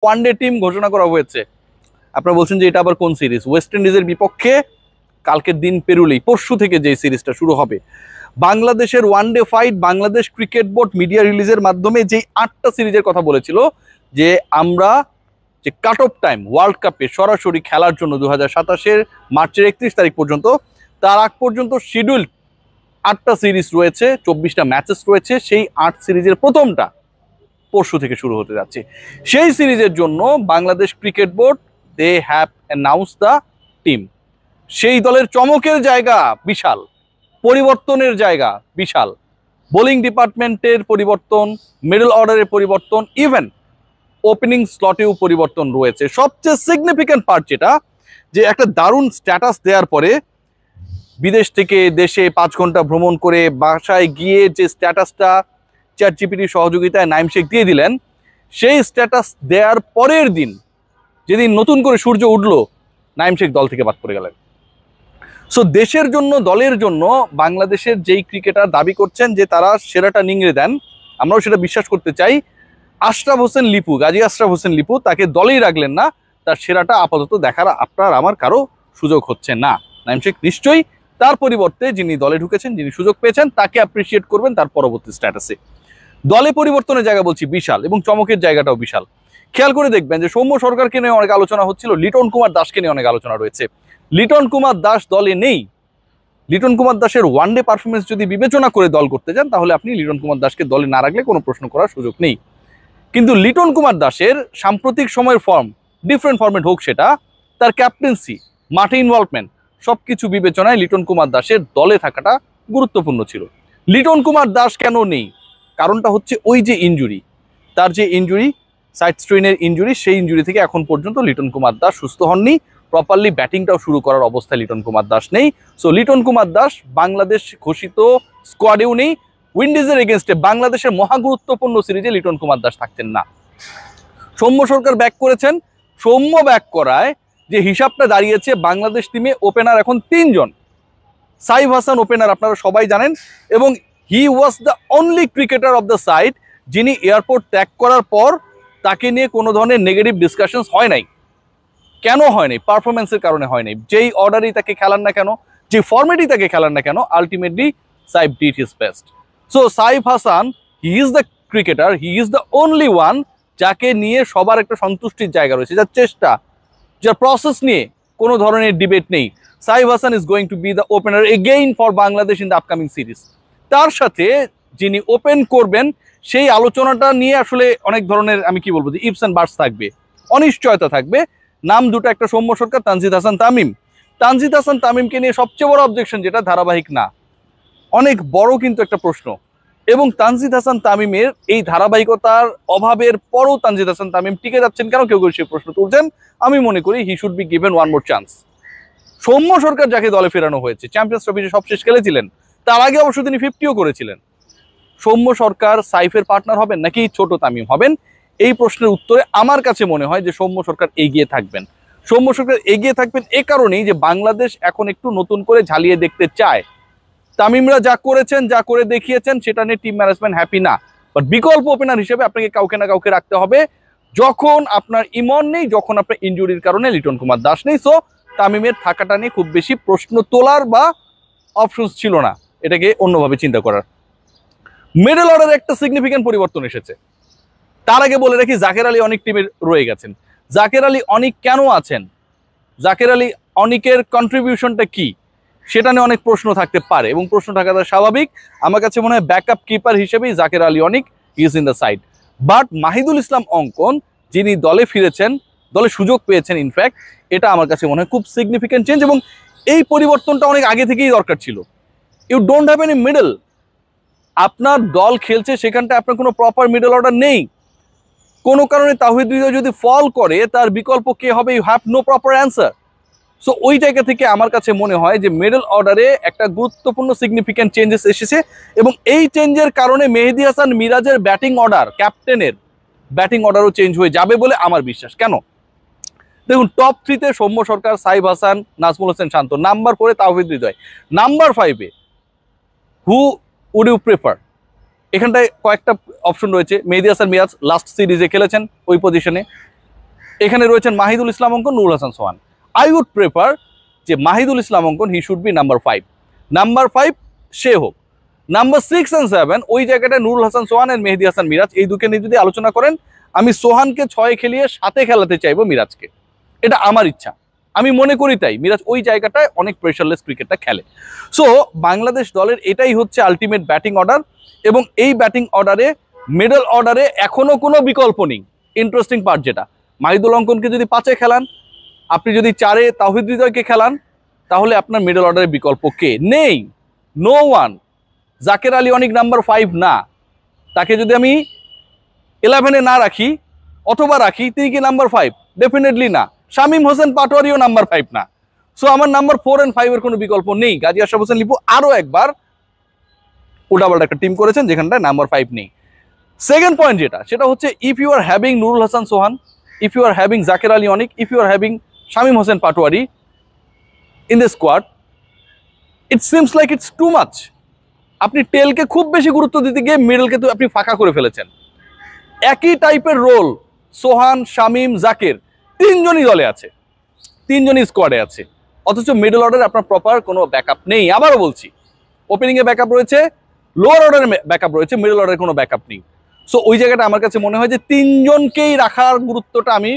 One day team ঘোষণা করা হয়েছে। আপনারা বলছেন যে এটা আবার কোন সিরিজ? ওয়েস্ট ইন্ডিজের বিপক্ষে কালকের দিন পেরুলেই পরশু থেকে যে সিরিজটা শুরু হবে। বাংলাদেশের one day fight, Bangladesh cricket board media রিলিজের মাধ্যমে যেই 8টা সিরিজের কথা বলেছিল যে আমরা যে কাট অফ টাইম ওয়ার্ল্ড কাপে সরাসরি খেলার জন্য 2027-এর মার্চের 31 তারিখ পর্যন্ত, তার আগ পর্যন্ত শিডিউল 8টা সিরিজ রয়েছে, 24টা ম্যাচেস রয়েছে। সেই 8 সিরিজের প্রথমটা পরশু থেকে শুরু হতে যাচ্ছে। সেই সিরিজের জন্য Bangladesh cricket board they have announce the team. সেই দলের চমকের জায়গা বিশাল, পরিবর্তনের জায়গা বিশাল। বোলিং ডিপার্টমেন্টের পরিবর্তন, মিডল অর্ডারের পরিবর্তন, ইভেন ওপেনিং স্লটেও পরিবর্তন রয়েছে। সবচেয়ে সিগনিফিক্যান্ট পার্ট যেটা, যে একটা দারুণ স্ট্যাটাস দেওয়ার পরে বিদেশ থেকে দেশে 5 ঘন্টা ভ্রমণ করে বাসায় গিয়ে যে স্ট্যাটাসটা চ্যাট জিপিটির সহযোগিতায় নাইম শেখ দিয়ে দিলেন, সেই স্ট্যাটাস দেওয়ার পরের দিন যেদিন নতুন করে সূর্য উঠল, নাইম শেখ দল থেকে বাদ পড়ে গেলেন। সো দেশের জন্য, দলের জন্য বাংলাদেশের যেই ক্রিকেটার দাবি করছেন যে তারা সেরাটা নিংড়ে দেন, আমরাও সেটা বিশ্বাস করতে চাই। আশরাফ হোসেন লিপু, গাজী আশরাফ হোসেন লিপু, তাকে দলেই রাখলেন না। তার সেরাটা আপাতত দেখার আপনার আমার কারো সুযোগ হচ্ছে না। নাইম শেখ নিশ্চয়ই তার পরিবর্তে যিনি দলে ঢুকেছেন, যিনি সুযোগ পেয়েছেন, তাকে অ্যাপ্রিসিয়েট করবেন তার পরবর্তী স্ট্যাটাসে। দলে পরিবর্তনের জায়গা বলছি বিশাল, এবং চমকের জায়গাটাও বিশাল। খেয়াল করে দেখবেন যে সৌম্য সরকারকে নিয়ে অনেক আলোচনা হচ্ছিল, লিটন কুমার দাসকে নিয়ে অনেক আলোচনা রয়েছে। লিটন কুমার দাস দলে নেই। লিটন কুমার দাসের ওয়ানডে পারফরমেন্স যদি বিবেচনা করে দল করতে যান, তাহলে আপনি লিটন কুমার দাসকে দলে না রাখলে কোনো প্রশ্ন করার সুযোগ নেই। কিন্তু লিটন কুমার দাসের সাম্প্রতিক সময়ের ফর্ম, ডিফারেন্ট ফর্মেট হোক সেটা, তার ক্যাপ্টেন্সি, মাঠে ইনভলভমেন্ট, সবকিছু বিবেচনায় লিটন কুমার দাসের দলে থাকাটা গুরুত্বপূর্ণ ছিল। লিটন কুমার দাস কেন নেই? কারণটা হচ্ছে ওই যে ইনজুরি, তার যে ইনজুরি, সাইড স্ট্রেনের ইনজুরি, সেই ইনজুরি থেকে এখন পর্যন্ত লিটন কুমার দাস সুস্থ হননি। প্রপারলি ব্যাটিংটাও শুরু করার অবস্থায় লিটন কুমার দাস নেই। সো লিটন কুমার দাস বাংলাদেশ ঘোষিত স্কোয়াডেও নেই। উইন্ডিজের এগেনস্টে বাংলাদেশের মহাগুরুত্বপূর্ণ সিরিজে লিটন কুমার দাস থাকতেন না। সৌম্য সরকার ব্যাক করেছেন। সৌম্য ব্যাক করায় যে হিসাবটা দাঁড়িয়েছে, বাংলাদেশ টিমে ওপেনার এখন 3 জন। সাইফ হাসান ওপেনার, আপনারা সবাই জানেন, এবং he was the only cricketer of the side যিনি এয়ারপোর্ট ত্যাগ করার পর তাকে নিয়ে কোনো ধরনের নেগেটিভ ডিসকাশনস হয় নাই। কেন হয় নাই? পারফরমেন্সের কারণে হয় নাই। যেই অর্ডারই তাকে খেলান না কেন, যে ফর্মেটই তাকে খেলান না কেন, ultimately Saif did his best. So Saif Hasan, he is the cricketer, he is the only one যাকে নিয়ে সবার একটা সন্তুষ্টির জায়গা রয়েছে, যার চেষ্টা, যার প্রসেস নিয়ে কোনো ধরনের ডিবেট নেই। Saif Hasan is going to B the opener again for Bangladesh in the upcoming series. তার সাথে যিনি ওপেন করবেন, সেই আলোচনাটা নিয়ে আসলে অনেক ধরনের, আমি কি বলবো, যে ইপস অ্যান্ড বার্ডস থাকবে, অনিশ্চয়তা থাকবে। নাম দুটো, একটা সৌম্য সরকার, তানজিদ হাসান তামিম। তানজিদ হাসান তামিমকে নিয়ে সবচেয়ে বড় অবজেকশন যেটা, ধারাবাহিক না, অনেক বড় কিন্তু একটা প্রশ্ন। এবং তানজিদ হাসান তামিমের এই ধারাবাহিকতার অভাবের পরও তানজিদ হাসান তামিম টিকে যাচ্ছেন কেন, কেউ কেউ সেই প্রশ্ন তুলছেন। আমি মনে করি he should be given one more chance. Soumya Sarkar যাকে দলে ফেরানো হয়েছে, চ্যাম্পিয়ন্স ট্রফিতে সবশেষ খেলেছিলেন, তার আগে অবশ্য তিনি 50ও করেছিলেন। সৌম্য সরকার সাইফের পার্টনার হবেন নাকি ছোট তামিম হবেন, এই প্রশ্নের উত্তরে আমার কাছে মনে হয় যে সৌম্য সরকার এগিয়ে থাকবেন। সৌম্য সরকার এগিয়ে থাকবেন এ কারণেই যে বাংলাদেশ এখন একটু নতুন করে ঝালিয়ে দেখতে চায়। তামিমরা যা করেছেন, যা করে দেখিয়েছেন, সেটা নিয়ে টিম ম্যানেজমেন্ট হ্যাপি না। বাট বিকল্প ওপেনার হিসেবে আপনাকে কাউকে না কাউকে রাখতে হবে, যখন আপনার ইমন নেই, যখন আপনার ইনজুরির কারণে লিটন কুমার দাস নেই। সো তামিমের থাকাটা নিয়ে খুব বেশি প্রশ্ন তোলার বা অপশনস ছিল না, এটাকে অন্যভাবে চিন্তা করার। মিডল অর্ডারে একটা সিগনিফিক্যান্ট পরিবর্তন এসেছে। তার আগে বলে রাখি, জাকের আলী অনেক টিমে রয়ে গেছেন। জাকের আলী অনেক কেন আছেন, জাকের আলী অনেকের কন্ট্রিবিউশনটা কি, সেটা নিয়ে অনেক প্রশ্ন থাকতে পারে, এবং প্রশ্ন থাকাটা স্বাভাবিক। আমার কাছে মনে হয় ব্যাকআপ কিপার হিসেবেই জাকের আলী অনেক is in the side. But Mahidul Islam Ankon, যিনি দলে ফিরেছেন, দলে সুযোগ পেয়েছেন, ইনফ্যাক্ট এটা আমার কাছে মনে হয় খুব সিগনিফিক্যান্ট চেঞ্জ, এবং এই পরিবর্তনটা অনেক আগে থেকেই দরকার ছিল। You don't have any middle. আপনার দল খেলছে, সেখানটা আপনার কোনো প্রপার মিডল অর্ডার নেই। কোনো কারণে তাওহিদ হৃদয় যদি ফল করে, তার বিকল্প কে হবে? You have no proper answer. So ওই জায়গা থেকে আমার কাছে মনে হয় যে মিডল অর্ডারে একটা গুরুত্বপূর্ণ সিগনিফিক্যান্ট চেঞ্জেস এসেছে, এবং এই চেঞ্জের কারণে মেহেদী হাসান মিরাজের ব্যাটিং অর্ডার, ক্যাপ্টেনের ব্যাটিং অর্ডারও চেঞ্জ হয়ে যাবে বলে আমার বিশ্বাস। কেন? দেখুন, টপ 3-তে সৌম্য সরকার, সাইফ হাসান, নাজমুল হোসেন শান্ত, নাম্বার 4-এ তাওহিদ হৃদয়, নাম্বার 5-এ হু উড ইউ প্রেফার? এখানটায় কয়েকটা অপশন রয়েছে। মেহেদী হাসান মিরাজ লাস্ট সিরিজে খেলেছেন ওই পজিশনে, এখানে রয়েছেন মাহিদুল ইসলাম অঙ্কন, নুরুল হাসান সোহান। আই উড প্রেফার যে মাহিদুল ইসলাম অঙ্কন হি শুড বি নাম্বার 5। নাম্বার 5 সে হোক। নাম্বার 6 and 7 ওই জায়গাটায় নুরুল হাসান সোহান আর মেহেদী হাসান মিরাজ, এই দুকে নিয়ে যদি আলোচনা করেন, আমি সোহানকে 6 খেলিয়ে 7-এ খেলাতে চাইবো মিরাজকে। এটা আমার ইচ্ছা, আমি মনে করি তাই মিরাজ ওই জায়গাটায় অনেক প্রেশারলেস ক্রিকেটটা খেলে। সো বাংলাদেশ দলের এটাই হচ্ছে আলটিমেট ব্যাটিং অর্ডার, এবং এই ব্যাটিং অর্ডারে মিডল অর্ডারে এখনো কোনো বিকল্প নেই। ইন্টারেস্টিং পার্ট যেটা, মাহিদুল অঙ্কনকে যদি 5-এ খেলান, আপনি যদি 4-এ তাওহিদ হৃদয়কে খেলান, তাহলে আপনার মিডল অর্ডারের বিকল্প কে? নেই, নো ওয়ান। জাকের আলী অনেক নাম্বার 5 না, তাকে যদি আমি 11-এ না রাখি অথবা রাখি, তিনি কি নাম্বার 5? ডেফিনেটলি না। শামীম হোসেন পাটোয়ারিও নাম্বার 5 না। সো আমার নাম্বার 4 and 5 এর কোনো বিকল্প নেই। গাজী আশরাফ হোসেন লিপু আরো একবার উল্টাপাল্টা একটা টিম করেছেন যেখানটায় নাম্বার 5 নেই। সেকেন্ড পয়েন্ট যেটা, সেটা হচ্ছে if you are having Nurul Hasan Sohan, if you are having Jaker Ali Anik, if you are having Shamim Hossain Patwari in the squad, it seems like it's too much. আপনি টেলকে খুব বেশি গুরুত্ব দিতে গিয়ে মিডলকে তো আপনি ফাঁকা করে ফেলেছেন। একই টাইপের রোল সোহান, শামীম, জাকের তিনজনই দলে আছে, তিনজনই স্কোয়াডে আছে, অথচ মিডল অর্ডারে আপনার প্রপার কোনো ব্যাকআপ নেই। আবারও বলছি, ওপেনিংয়ে ব্যাকআপ রয়েছে, লোয়ার অর্ডারে ব্যাকআপ রয়েছে, মিডল অর্ডারে কোনো ব্যাকআপ নেই। সো ওই জায়গাটা আমার কাছে মনে হয় যে তিনজনকেই রাখার গুরুত্বটা আমি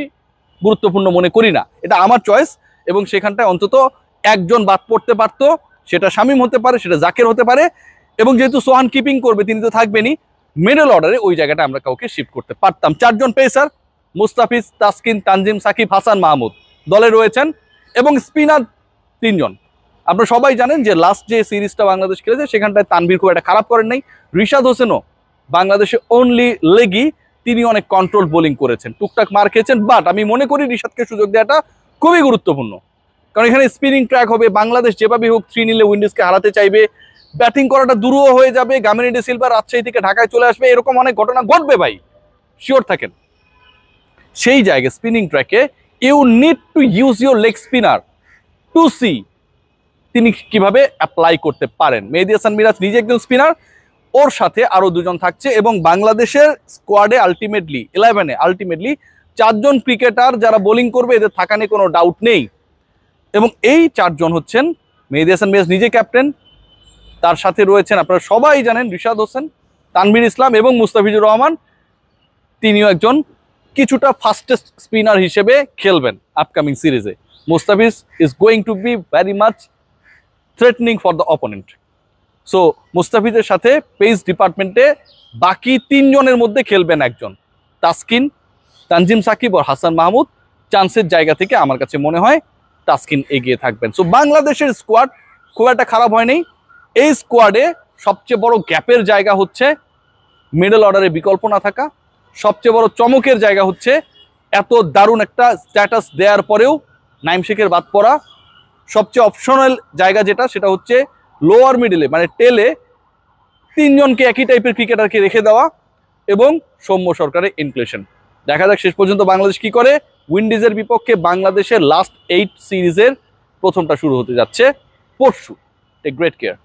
গুরুত্বপূর্ণ মনে করি না। এটা আমার চয়েস, এবং সেখানটায় অন্তত একজন বাদ পড়তে পারতো, সেটা শামীম হতে পারে, সেটা জাকের হতে পারে, এবং যেহেতু সোহান কিপিং করবে তিনি তো থাকবেনই, মিডল অর্ডারে ওই জায়গাটা আমরা কাউকে শিফট করতে পারতাম। 4 জন পেসার মুস্তাফিজ, তাসকিন, তানজিম সাকিব, হাসান মাহমুদ দলে রয়েছেন, এবং স্পিনার 3 জন। আপনারা সবাই জানেন যে লাস্ট যে সিরিজটা বাংলাদেশ খেলেছে সেখানটায় তানভীর খুব একটা খারাপ করেন নাই। রিশাদ হোসেনও বাংলাদেশে অনলি লেগি তিনি অনেক কন্ট্রোল বোলিং করেছেন, টুকটাক মার খেয়েছেন, বাট আমি মনে করি রিশাদকে সুযোগ দেওয়াটা খুবই গুরুত্বপূর্ণ, কারণ এখানে স্পিনিং ট্র্যাক হবে। বাংলাদেশ যেভাবে হোক 3-0 উইন্ডিজকে হারাতে চাইবে, ব্যাটিং করাটা দুরূহ হয়ে যাবে, গামিনী ডি সিলভা রাজশাহী থেকে ঢাকায় চলে আসবে, এরকম অনেক ঘটনা ঘটবে ভাই, শিওর থাকেন। সেই জায়গায় স্পিনিং ট্র্যাকে you need to use your leg spinner to see তিনি কিভাবে অ্যাপ্লাই করতে পারেন। মেহেদী হাসান মিরাজ নিজে একজন স্পিনার, ওর সাথে আরো 2 জন থাকছে, এবং বাংলাদেশের স্কোয়াডে আলটিমেটলি 11-এ আলটিমেটলি 4 জন ক্রিকেটার যারা বোলিং করবে, এদের থাকা নিয়ে কোনো ডাউট নেই। এবং এই 4 জন হচ্ছেন মেহেদী হাসান মিরাজ নিজে ক্যাপ্টেন, তার সাথে রয়েছেন আপনারা সবাই জানেন রিশাদ হোসেন, তানভীর ইসলাম এবং মুস্তাফিজুর রহমান, তিনিও একজন কিছুটা ফাস্টেস্ট স্পিনার হিসেবে খেলবেন আপকামিং সিরিজে। Mustafiz is going to be very much threatening for the opponent. So মুস্তাফিজের সাথে পেস ডিপার্টমেন্টে বাকি 3 জনের মধ্যে খেলবেন একজন, তাসকিন, তানজিম সাকিব আর হাসান মাহমুদ। চান্সের জায়গা থেকে আমার কাছে মনে হয় তাসকিন এগিয়ে থাকবেন। সো বাংলাদেশের স্কোয়াড খুব একটা খারাপ হয়নি। এই স্কোয়াডে সবচেয়ে বড় গ্যাপের জায়গা হচ্ছে মিডল অর্ডারে বিকল্প না থাকা, সবচেয়ে বড় চমকের জায়গা হচ্ছে এত দারুণ একটা স্ট্যাটাস দেওয়ার পরেও নাইম শেখের বাদ পড়া, সবচেয়ে অপশনাল জায়গা যেটা সেটা হচ্ছে লোয়ার মিডলে মানে টেলে 3 জনকে একই টাইপের ক্রিকেটারকে রেখে দেওয়া, এবং সৌম্য সরকারের ইনক্লুশন। দেখা যাক শেষ পর্যন্ত বাংলাদেশ কি করে। উইন্ডিজের বিপক্ষে বাংলাদেশের লাস্ট 8 সিরিজের প্রথমটা শুরু হতে যাচ্ছে পরশু। Take great care.